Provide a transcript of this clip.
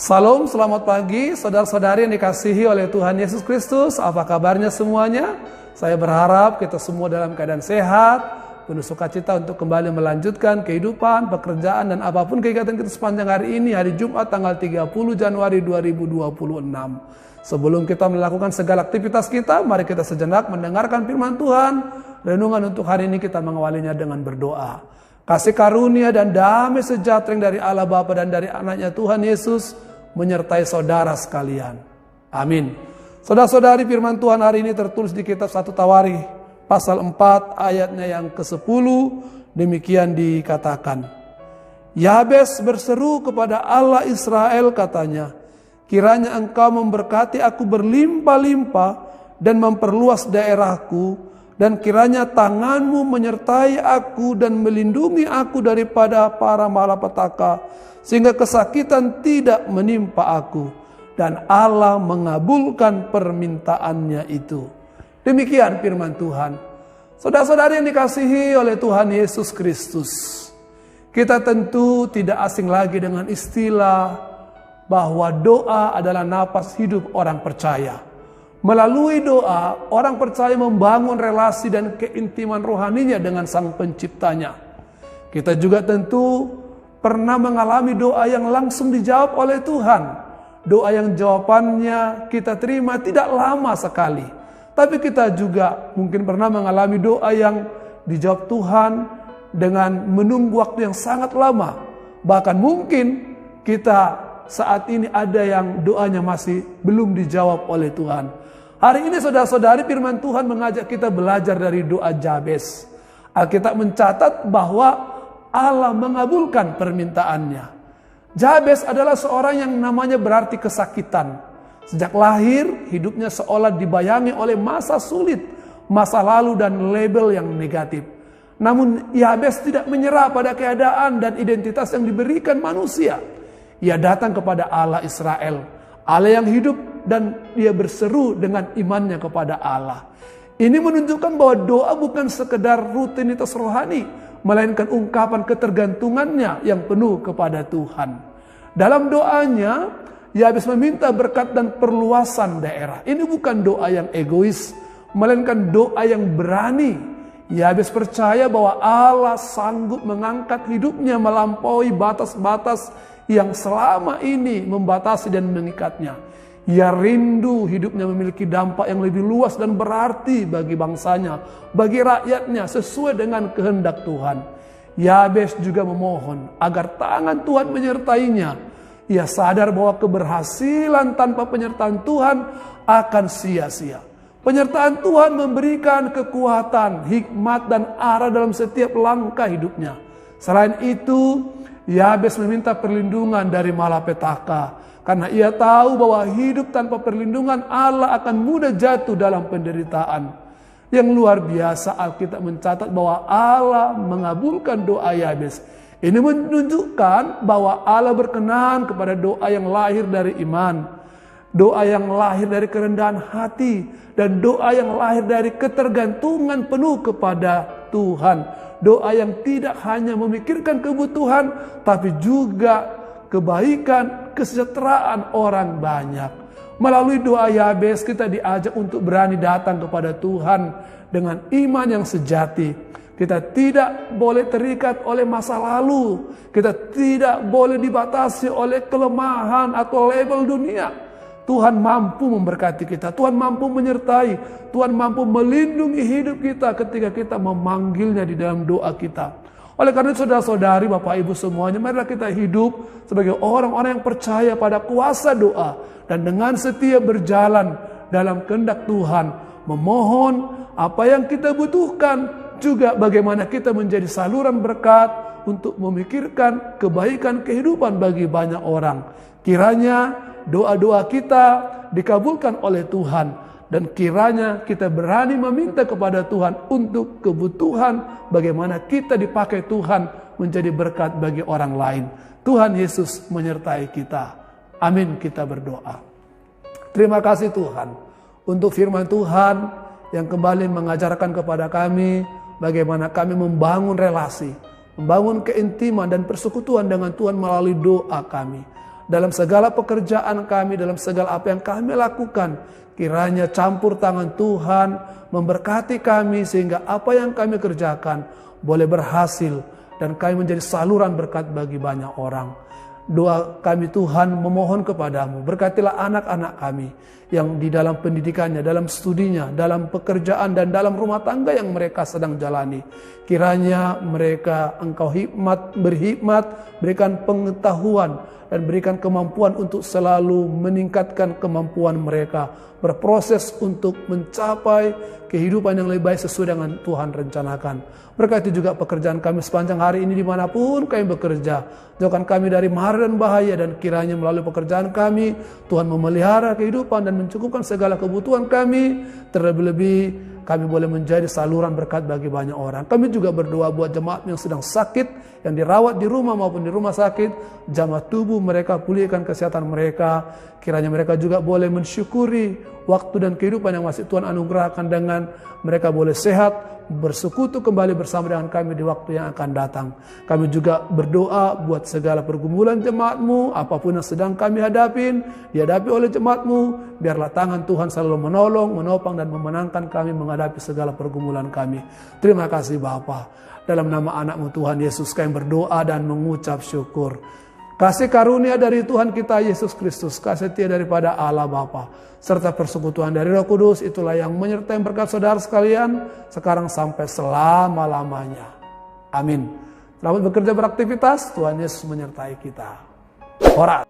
Salam, selamat pagi saudara-saudari yang dikasihi oleh Tuhan Yesus Kristus. Apa kabarnya semuanya? Saya berharap kita semua dalam keadaan sehat, penuh sukacita untuk kembali melanjutkan kehidupan, pekerjaan, dan apapun kegiatan kita sepanjang hari ini, hari Jumat tanggal 30 Januari 2026. Sebelum kita melakukan segala aktivitas kita, mari kita sejenak mendengarkan firman Tuhan. Renungan untuk hari ini kita mengawalinya dengan berdoa. Kasih karunia dan damai sejahtera dari Allah Bapa dan dari anaknya Tuhan Yesus menyertai saudara sekalian. Amin. Saudara-saudari, firman Tuhan hari ini tertulis di kitab 1 Tawarikh pasal 4 ayatnya yang ke-10. Demikian dikatakan. Yabes berseru kepada Allah Israel, katanya, kiranya engkau memberkati aku berlimpah-limpah dan memperluas daerahku, dan kiranya tanganmu menyertai aku dan melindungi aku daripada para malapetaka, sehingga kesakitan tidak menimpa aku. Dan Allah mengabulkan permintaannya itu. Demikian firman Tuhan. Saudara-saudari yang dikasihi oleh Tuhan Yesus Kristus, kita tentu tidak asing lagi dengan istilah bahwa doa adalah napas hidup orang percaya. Melalui doa, orang percaya membangun relasi dan keintiman rohaninya dengan Sang Penciptanya. Kita juga tentu pernah mengalami doa yang langsung dijawab oleh Tuhan. Doa yang jawabannya kita terima tidak lama sekali. Tapi kita juga mungkin pernah mengalami doa yang dijawab Tuhan dengan menunggu waktu yang sangat lama. Bahkan mungkin kita saat ini ada yang doanya masih belum dijawab oleh Tuhan. Hari ini saudara-saudari, firman Tuhan mengajak kita belajar dari doa Yabes. Alkitab mencatat bahwa Allah mengabulkan permintaannya. Yabes adalah seorang yang namanya berarti kesakitan. Sejak lahir, hidupnya seolah dibayangi oleh masa sulit, masa lalu dan label yang negatif. Namun Yabes tidak menyerah pada keadaan dan identitas yang diberikan manusia. Ia datang kepada Allah Israel, Allah yang hidup, dan dia berseru dengan imannya kepada Allah. Ini menunjukkan bahwa doa bukan sekedar rutinitas rohani, melainkan ungkapan ketergantungannya yang penuh kepada Tuhan. Dalam doanya, Yabes meminta berkat dan perluasan daerah. Ini bukan doa yang egois, melainkan doa yang berani. Yabes percaya bahwa Allah sanggup mengangkat hidupnya melampaui batas-batas yang selama ini membatasi dan mengikatnya. Ia rindu hidupnya memiliki dampak yang lebih luas dan berarti bagi bangsanya, bagi rakyatnya, sesuai dengan kehendak Tuhan. Yabes juga memohon agar tangan Tuhan menyertainya. Ia sadar bahwa keberhasilan tanpa penyertaan Tuhan akan sia-sia. Penyertaan Tuhan memberikan kekuatan, hikmat, dan arah dalam setiap langkah hidupnya. Selain itu, Yabes meminta perlindungan dari malapetaka. Karena ia tahu bahwa hidup tanpa perlindungan Allah akan mudah jatuh dalam penderitaan. Yang luar biasa, Alkitab mencatat bahwa Allah mengabulkan doa Yabes. Ini menunjukkan bahwa Allah berkenan kepada doa yang lahir dari iman, doa yang lahir dari kerendahan hati, dan doa yang lahir dari ketergantungan penuh kepada Tuhan. Doa yang tidak hanya memikirkan kebutuhan, tapi juga kebaikan, kesejahteraan orang banyak. Melalui doa Yabes kita diajak untuk berani datang kepada Tuhan dengan iman yang sejati. Kita tidak boleh terikat oleh masa lalu. Kita tidak boleh dibatasi oleh kelemahan atau label dunia. Tuhan mampu memberkati kita. Tuhan mampu menyertai. Tuhan mampu melindungi hidup kita ketika kita memanggilnya di dalam doa kita. Oleh karena itu saudara-saudari, Bapak Ibu semuanya, marilah kita hidup sebagai orang-orang yang percaya pada kuasa doa. Dan dengan setia berjalan dalam kehendak Tuhan. Memohon apa yang kita butuhkan. Juga bagaimana kita menjadi saluran berkat untuk memikirkan kebaikan kehidupan bagi banyak orang. Kiranya doa-doa kita dikabulkan oleh Tuhan. Dan kiranya kita berani meminta kepada Tuhan untuk kebutuhan bagaimana kita dipakai Tuhan menjadi berkat bagi orang lain. Tuhan Yesus menyertai kita. Amin, kita berdoa. Terima kasih Tuhan untuk firman Tuhan yang kembali mengajarkan kepada kami bagaimana kami membangun relasi, membangun keintiman dan persekutuan dengan Tuhan melalui doa kami. dalam segala pekerjaan kami, dalam segala apa yang kami lakukan. Kiranya campur tangan Tuhan memberkati kami sehingga apa yang kami kerjakan boleh berhasil dan kami menjadi saluran berkat bagi banyak orang. Doa kami Tuhan memohon kepadamu, berkatilah anak-anak kami yang di dalam pendidikannya, dalam studinya, dalam pekerjaan dan dalam rumah tangga yang mereka sedang jalani. Kiranya mereka Engkau berhikmat, berikan pengetahuan dan berikan kemampuan untuk selalu meningkatkan kemampuan mereka berproses untuk mencapai kehidupan yang lebih baik sesuai dengan Tuhan rencanakan. Berkati juga pekerjaan kami sepanjang hari ini dimanapun kami bekerja. Jauhkan kami dari mara dan bahaya, dan kiranya melalui pekerjaan kami Tuhan memelihara kehidupan dan mencukupkan segala kebutuhan kami. Terlebih-lebih kami boleh menjadi saluran berkat bagi banyak orang. Kami juga berdoa buat jemaat yang sedang sakit, yang dirawat di rumah maupun di rumah sakit. Jamah tubuh mereka, pulihkan kesehatan mereka. Kiranya mereka juga boleh mensyukuri waktu dan kehidupan yang masih Tuhan anugerahkan dengan mereka boleh sehat, bersekutu kembali bersama dengan kami di waktu yang akan datang. Kami juga berdoa buat segala pergumulan jemaat-Mu, apapun yang sedang kami dihadapi oleh jemaat-Mu, biarlah tangan Tuhan selalu menolong, menopang dan memenangkan kami menghadapi segala pergumulan kami. Terima kasih Bapa. Dalam nama anak-Mu Tuhan Yesus kami berdoa dan mengucap syukur. Kasih karunia dari Tuhan kita Yesus Kristus, kasih setia daripada Allah Bapa, serta persekutuan dari Roh Kudus, itulah yang menyertai berkat saudara sekalian, sekarang sampai selama-lamanya. Amin. Selamat bekerja beraktivitas, Tuhan Yesus menyertai kita. Ora.